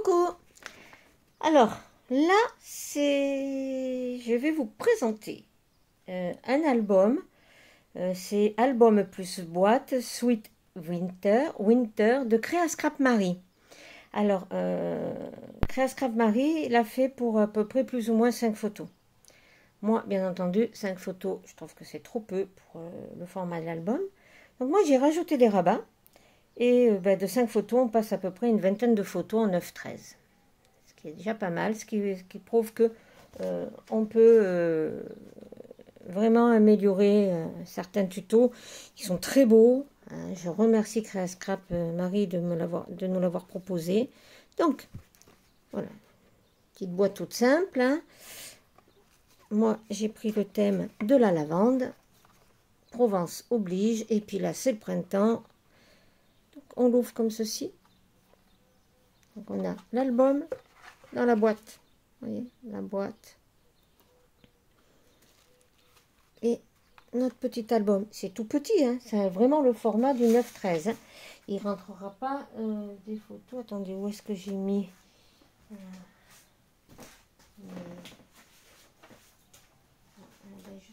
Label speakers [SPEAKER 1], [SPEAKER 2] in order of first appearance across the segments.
[SPEAKER 1] Coucou. Alors, là, je vais vous présenter un album. C'est album plus boîte, Sweet Winter de Créa Scrap Marie. Alors, Créa Scrap Marie l'a fait pour à peu près plus ou moins 5 photos. Moi, bien entendu, 5 photos, je trouve que c'est trop peu pour le format de l'album. Donc moi, j'ai rajouté des rabats. Et de 5 photos, on passe à peu près une vingtaine de photos en 9-13. Ce qui est déjà pas mal, ce qui prouve que on peut vraiment améliorer certains tutos qui sont très beaux. Je remercie Créa Scrap Marie de nous l'avoir proposé. Donc, voilà, petite boîte toute simple. Hein. Moi, j'ai pris le thème de la lavande. Provence oblige. Et puis là, c'est le printemps. On l'ouvre comme ceci. Donc on a l'album dans la boîte. Vous voyez, la boîte. Et notre petit album. C'est tout petit, hein, c'est vraiment le format du 9-13. Hein. Il ne rentrera pas des photos. Attendez, où est-ce que j'ai mis je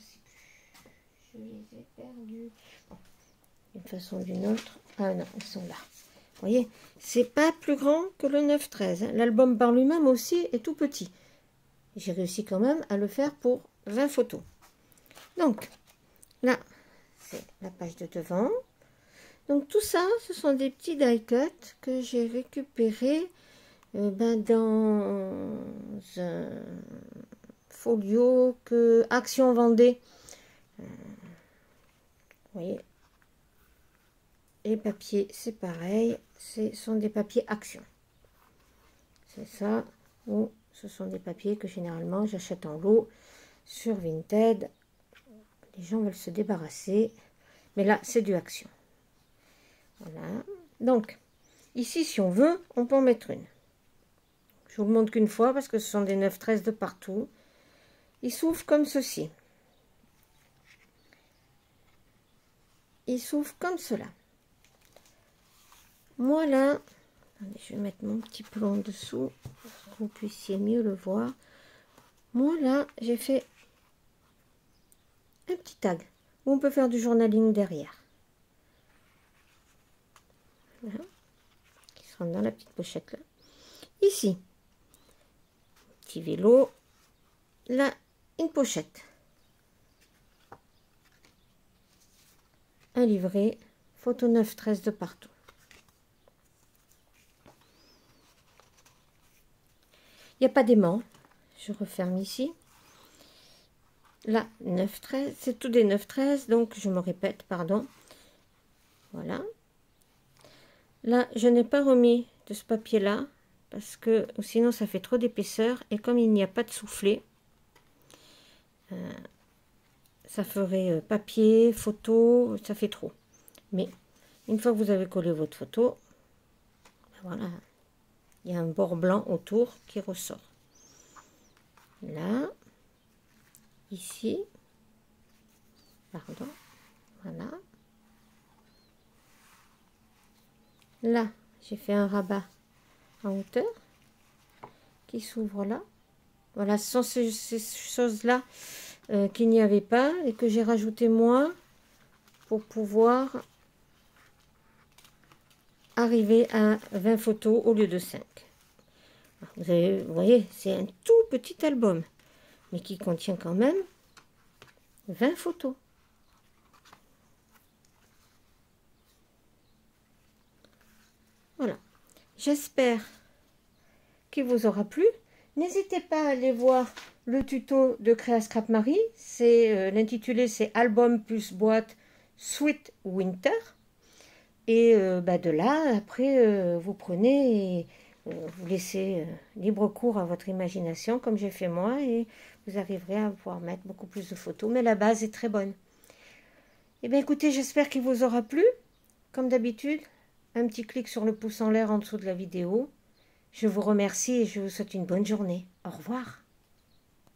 [SPEAKER 1] sais plus. Je les ai perdus. Bon, d'une façon ou d'une autre. Ah non, ils sont là. Vous voyez, c'est pas plus grand que le 9-13. Hein. L'album par lui-même aussi est tout petit. J'ai réussi quand même à le faire pour 20 photos. Donc, là, c'est la page de devant. Donc, tout ça, ce sont des petits die cuts que j'ai récupérés dans un folio que Action vendait. Vous voyez, les papiers, c'est pareil. Ce sont des papiers Action. C'est ça. Ou ce sont des papiers que généralement j'achète en lot sur Vinted. Les gens veulent se débarrasser. Mais là, c'est du Action. Voilà. Donc, ici, si on veut, on peut en mettre une. Je vous le montre qu'une fois parce que ce sont des 9-13 de partout. Ils s'ouvrent comme ceci. Ils s'ouvrent comme cela. Moi, là, attendez, je vais mettre mon petit plomb en dessous pour que vous puissiez mieux le voir. Moi, là, j'ai fait un petit tag où on peut faire du journaling derrière. Voilà. Qui se rentre dans la petite pochette là. Ici, petit vélo. Là, une pochette. Un livret. Photo 9-13 de partout. Il n'y a pas d'aimant. Je referme ici. Là, 9-13. C'est tout des 9-13. Donc, je me répète, pardon. Voilà. Là, je n'ai pas remis de ce papier-là. Parce que sinon, ça fait trop d'épaisseur. Et comme il n'y a pas de soufflet, ça ferait papier, photo. Ça fait trop. Mais, une fois que vous avez collé votre photo, voilà. Il y a un bord blanc autour qui ressort. Là, ici, pardon, voilà. Là, j'ai fait un rabat en hauteur qui s'ouvre là. Voilà, ce sont ces choses-là qu'il n'y avait pas et que j'ai rajouté moi pour pouvoir arriver à 20 photos au lieu de 5. Vous voyez, c'est un tout petit album, mais qui contient quand même 20 photos. Voilà. J'espère qu'il vous aura plu. N'hésitez pas à aller voir le tuto de Créa Scrap Marie. C'est l'intitulé, c'est Album plus boîte Sweet Winter. Et de là, après, vous prenez et vous laissez libre cours à votre imagination, comme j'ai fait moi, et vous arriverez à pouvoir mettre beaucoup plus de photos. Mais la base est très bonne. Eh bien, écoutez, j'espère qu'il vous aura plu. Comme d'habitude, un petit clic sur le pouce en l'air en dessous de la vidéo. Je vous remercie et je vous souhaite une bonne journée. Au revoir.